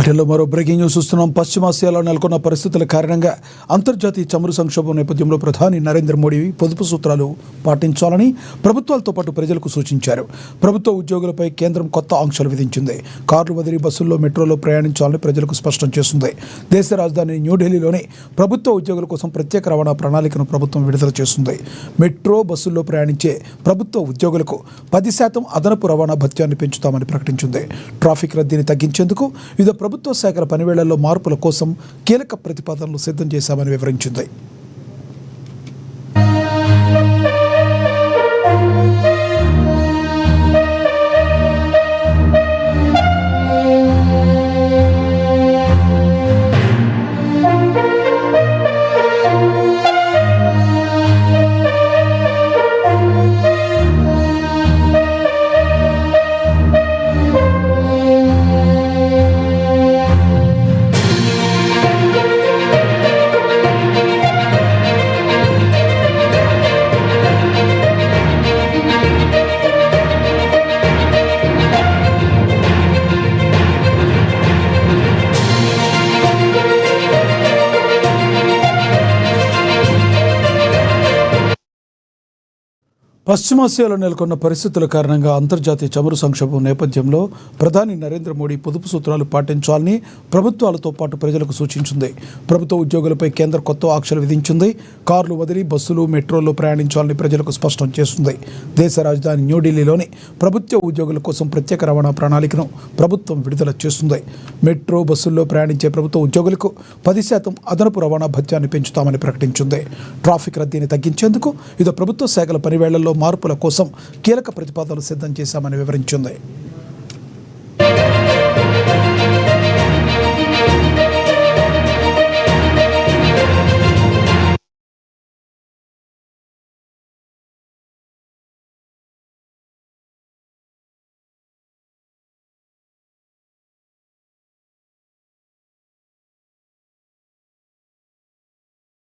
బులెటిన్లో మరో breaking news చూస్తున్నాం. పశ్చిమాసియాలో నెలకొన్న పరిస్థితుల కారణంగా అంతర్జాతీయ చమురు సంక్షోభం నేపథ్యంలో ప్రధాని నరేంద్ర మోడీ పొదుపు సూత్రాలు పాటించాలని ప్రభుత్వాలతో పాటు ప్రజలకు సూచించారు. ప్రభుత్వ ఉద్యోగులపై కేంద్రం కొత్త ఆంక్షలు విధించింది. కార్లు వదిలి బస్సుల్లో, మెట్రోలో ప్రయాణించాలని ప్రజలకు స్పష్టం చేస్తుంది. దేశ రాజధాని న్యూఢిల్లీలోని ప్రభుత్వ ఉద్యోగుల కోసం ప్రత్యేక రవాణా ప్రణాళికను ప్రభుత్వం విడుదల చేస్తుంది. మెట్రో, బస్సుల్లో ప్రయాణించే ప్రభుత్వ ఉద్యోగులకు 10% అదనపు రవాణా భత్యాన్ని పెంచుతామని ప్రకటించింది. ట్రాఫిక్ రద్దీని తగ్గించేందుకు వివిధ ప్రభుత్వ శాఖల పనివేళ్లలో మార్పుల కోసం కీలక ప్రతిపాదనలు సిద్ధం చేశామని వివరించింది. పశ్చిమాసియాలో నెలకొన్న పరిస్థితుల కారణంగా అంతర్జాతీయ చమురు సంక్షోభం నేపథ్యంలో ప్రధాని నరేంద్ర మోడీ పొదుపు సూత్రాలు పాటించాలని ప్రభుత్వాలతో పాటు ప్రజలకు సూచించింది. ప్రభుత్వ ఉద్యోగులపై కేంద్ర కొత్త ఆంక్షలు విధించింది. కార్లు వదిలి బస్సులు, మెట్రోల్లో ప్రయాణించాలని ప్రజలకు స్పష్టం చేస్తుంది. దేశ రాజధాని న్యూఢిల్లీలోని ప్రభుత్వ ఉద్యోగుల కోసం ప్రత్యేక రవాణా ప్రణాళికను ప్రభుత్వం విడుదల చేస్తుంది. మెట్రో, బస్సుల్లో ప్రయాణించే ప్రభుత్వ ఉద్యోగులకు 10% అదనపు రవాణా భత్యాన్ని పెంచుతామని ప్రకటించింది. ట్రాఫిక్ రద్దీని తగ్గించేందుకు వివిధ ప్రభుత్వ శాఖల పనివేళ్లలో మార్పుల కోసం కీలక ప్రతిపాదనలు సిద్ధం చేశామని వివరించింది.